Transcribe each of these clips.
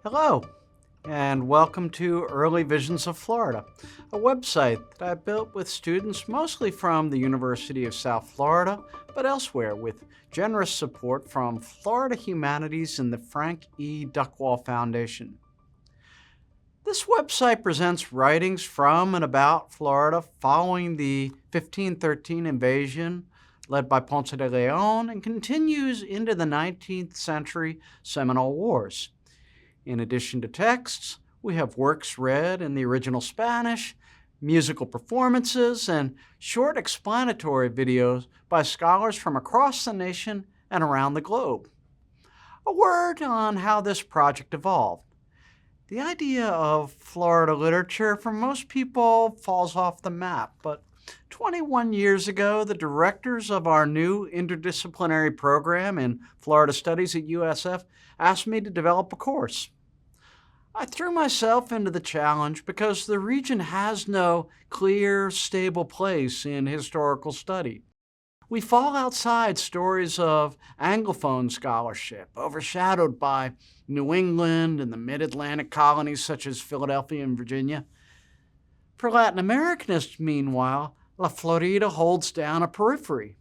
Hello, and welcome to Early Visions of Florida, a website that I built with students mostly from the University of South Florida, but elsewhere with generous support from Florida Humanities and the Frank E. Duckwall Foundation. This website presents writings from and about Florida following the 1513 invasion led by Ponce de Leon and continues into the 19th century Seminole Wars. In addition to texts, we have works read in the original Spanish, musical performances, and short explanatory videos by scholars from across the nation and around the globe. A word on how this project evolved. The idea of Florida literature for most people falls off the map, but 21 years ago, the directors of our new interdisciplinary program in Florida Studies at USF asked me to develop a course. I threw myself into the challenge because the region has no clear, stable place in historical study. We fall outside stories of Anglophone scholarship, overshadowed by New England and the mid-Atlantic colonies such as Philadelphia and Virginia. For Latin Americanists, meanwhile, La Florida holds down a periphery.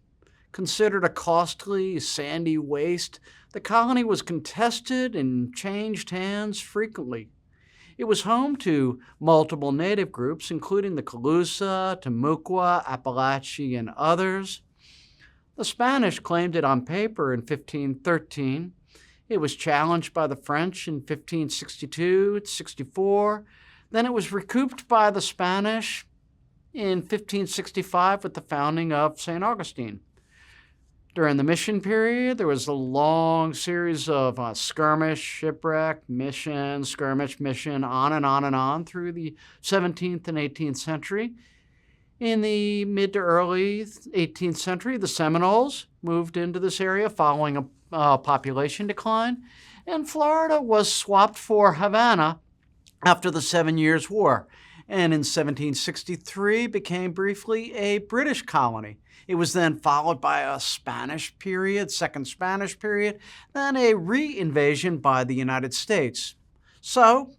Considered a costly, sandy waste, the colony was contested and changed hands frequently. It was home to multiple native groups, including the Calusa, Timucua, Apalachee, and others. The Spanish claimed it on paper in 1513. It was challenged by the French in 1562-64. Then it was recouped by the Spanish in 1565 with the founding of St. Augustine. During the mission period, there was a long series of skirmish, shipwreck, mission, skirmish, mission, on and on and on through the 17th and 18th century. In the mid to early 18th century, the Seminoles moved into this area following a population decline, and Florida was swapped for Havana after the 7 Years' War, and in 1763 became briefly a British colony. It was then followed by a Spanish period, Second Spanish period, then a re-invasion by the United States. So,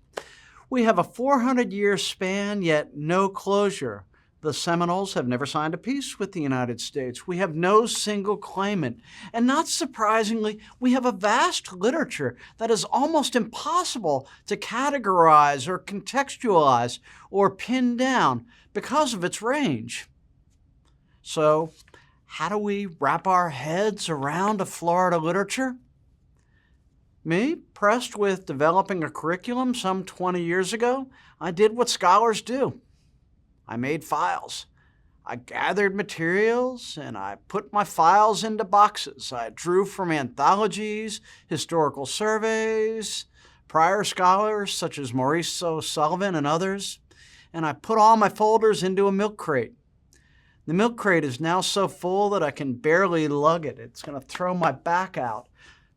we have a 400-year span, yet no closure. The Seminoles have never signed a peace with the United States. We have no single claimant. And not surprisingly, we have a vast literature that is almost impossible to categorize or contextualize or pin down because of its range. So, how do we wrap our heads around a Florida literature? Me, pressed with developing a curriculum some 20 years ago, I did what scholars do. I made files. I gathered materials and I put my files into boxes. I drew from anthologies, historical surveys, prior scholars such as Maurice O'Sullivan and others, and I put all my folders into a milk crate. The milk crate is now so full that I can barely lug it. It's going to throw my back out.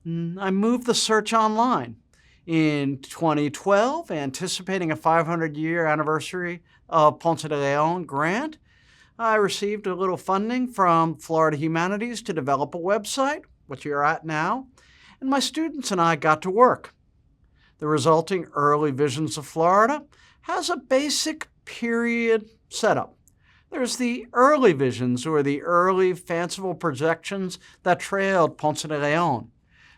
I moved the search online. In 2012, anticipating a 500-year anniversary of Ponce de Leon grant, I received a little funding from Florida Humanities to develop a website, which you're at now, and my students and I got to work. The resulting Early Visions of Florida has a basic period setup. There's the early visions, or the early fanciful projections that trailed Ponce de Leon.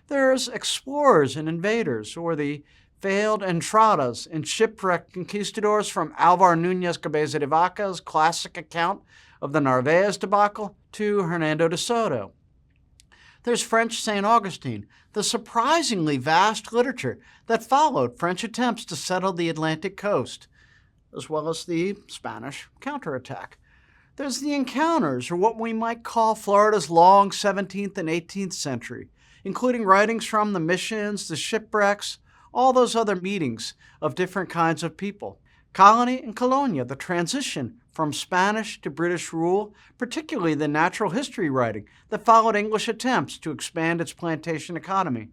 There's explorers and invaders, or the failed entradas and shipwrecked conquistadors from Alvar Núñez Cabeza de Vaca's classic account of the Narvaez debacle to Hernando de Soto. There's French St. Augustine, the surprisingly vast literature that followed French attempts to settle the Atlantic coast, as well as the Spanish counterattack. There's the encounters, or what we might call Florida's long 17th and 18th century, including writings from the missions, the shipwrecks, all those other meetings of different kinds of people. Colony and Colonia, the transition from Spanish to British rule, particularly the natural history writing that followed English attempts to expand its plantation economy.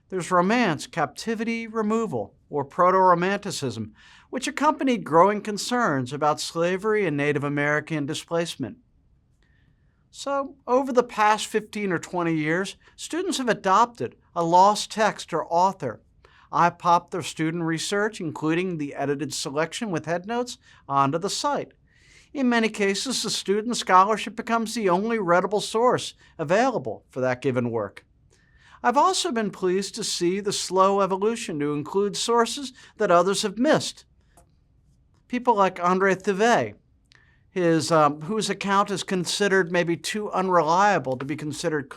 There's romance, captivity, removal, or proto-romanticism, which accompanied growing concerns about slavery and Native American displacement. So, over the past 15 or 20 years, students have adopted a lost text or author, I pop their student research, including the edited selection with headnotes, onto the site. In many cases, the student scholarship becomes the only readable source available for that given work. I've also been pleased to see the slow evolution to include sources that others have missed. People like André Thivet, whose account is considered maybe too unreliable to be considered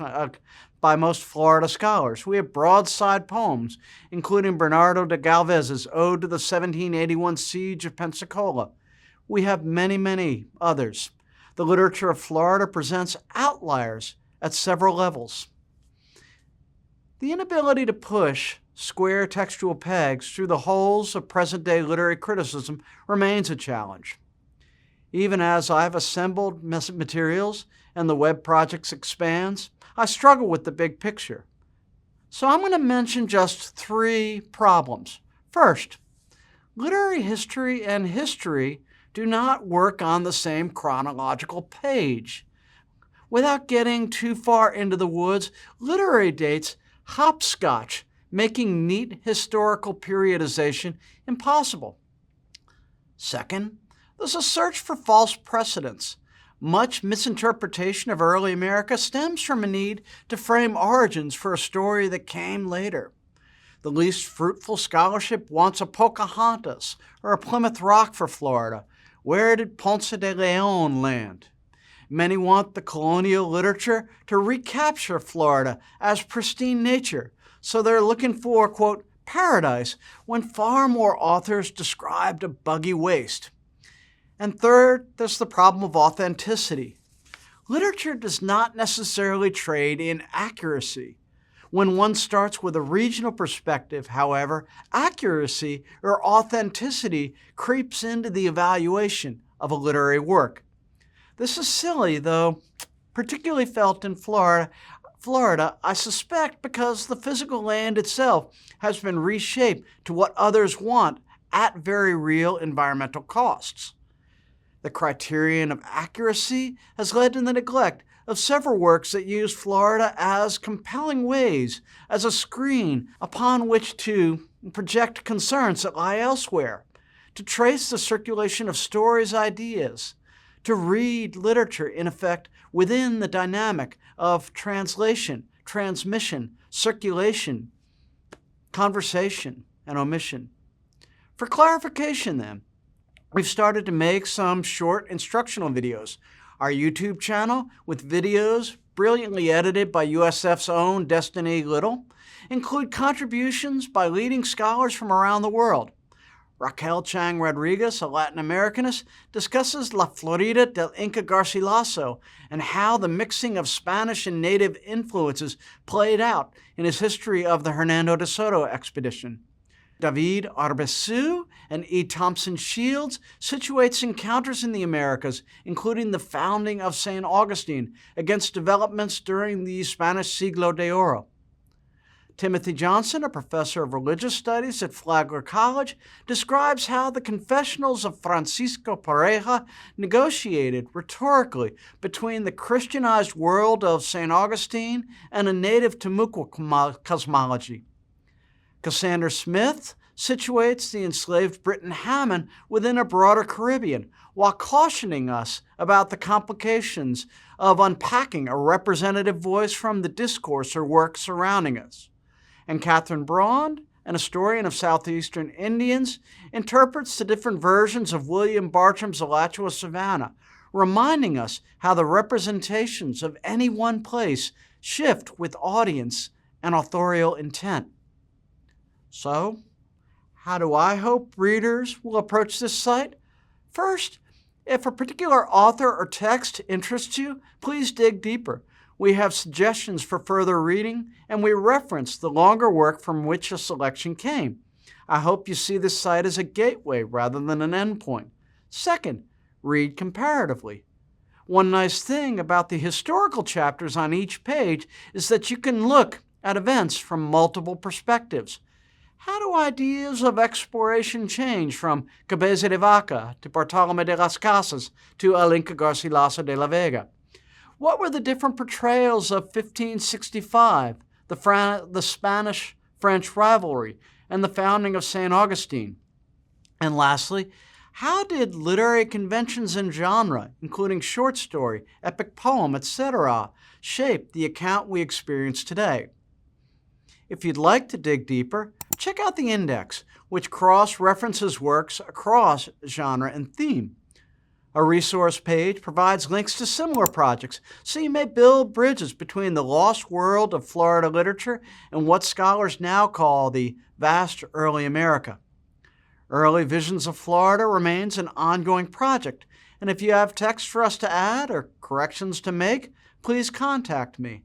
by most Florida scholars. We have broadside poems, including Bernardo de Galvez's Ode to the 1781 Siege of Pensacola. We have many, many others. The literature of Florida presents outliers at several levels. The inability to push square textual pegs through the holes of present-day literary criticism remains a challenge. Even as I've assembled materials and the web project expands, I struggle with the big picture. So I'm going to mention just 3 problems. First, literary history and history do not work on the same chronological page. Without getting too far into the woods, literary dates hopscotch, making neat historical periodization impossible. Second, there's a search for false precedents. Much misinterpretation of early America stems from a need to frame origins for a story that came later. The least fruitful scholarship wants a Pocahontas or a Plymouth Rock for Florida. Where did Ponce de Leon land? Many want the colonial literature to recapture Florida as pristine nature, so they're looking for, quote, paradise, when far more authors described a buggy waste. And third, there's the problem of authenticity. Literature does not necessarily trade in accuracy. When one starts with a regional perspective, however, accuracy or authenticity creeps into the evaluation of a literary work. This is silly, though particularly felt in Florida, I suspect because the physical land itself has been reshaped to what others want at very real environmental costs. The criterion of accuracy has led to the neglect of several works that use Florida as compelling ways, as a screen upon which to project concerns that lie elsewhere, to trace the circulation of stories, ideas, to read literature, in effect, within the dynamic of translation, transmission, circulation, conversation, and omission. For clarification, then, we've started to make some short instructional videos. Our YouTube channel, with videos brilliantly edited by USF's own Destiny Little, include contributions by leading scholars from around the world. Raquel Chang Rodriguez, a Latin Americanist, discusses La Florida del Inca Garcilaso and how the mixing of Spanish and native influences played out in his history of the Hernando de Soto expedition. David Arbesu and E. Thompson Shields situates encounters in the Americas, including the founding of St. Augustine, against developments during the Spanish Siglo de Oro. Timothy Johnson, a professor of religious studies at Flagler College, describes how the confessionals of Francisco Pareja negotiated rhetorically between the Christianized world of St. Augustine and a native Timucua cosmology. Cassandra Smith situates the enslaved Briton Hammond within a broader Caribbean, while cautioning us about the complications of unpacking a representative voice from the discourse or work surrounding us. And Catherine Braun, an historian of Southeastern Indians, interprets the different versions of William Bartram's Alachua Savannah, reminding us how the representations of any one place shift with audience and authorial intent. So, how do I hope readers will approach this site? First, if a particular author or text interests you, please dig deeper. We have suggestions for further reading, and we reference the longer work from which a selection came. I hope you see this site as a gateway rather than an endpoint. Second, read comparatively. One nice thing about the historical chapters on each page is that you can look at events from multiple perspectives. How do ideas of exploration change from Cabeza de Vaca to Bartolomé de las Casas to El Inca Garcilaso de la Vega? What were the different portrayals of 1565, the Spanish French rivalry, and the founding of St. Augustine? And lastly, how did literary conventions and genre, including short story, epic poem, etc., shape the account we experience today? If you'd like to dig deeper, check out the index, which cross-references works across genre and theme. A resource page provides links to similar projects, so you may build bridges between the lost world of Florida literature and what scholars now call the vast early America. Early Visions of Florida remains an ongoing project, and if you have text for us to add or corrections to make, please contact me.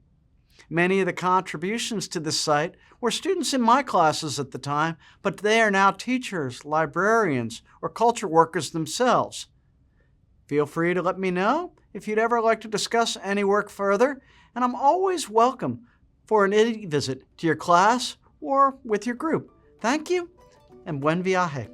Many of the contributions to this site were students in my classes at the time, but they are now teachers, librarians, or culture workers themselves. Feel free to let me know if you'd ever like to discuss any work further, and I'm always welcome for an visit to your class or with your group. Thank you, and buen viaje.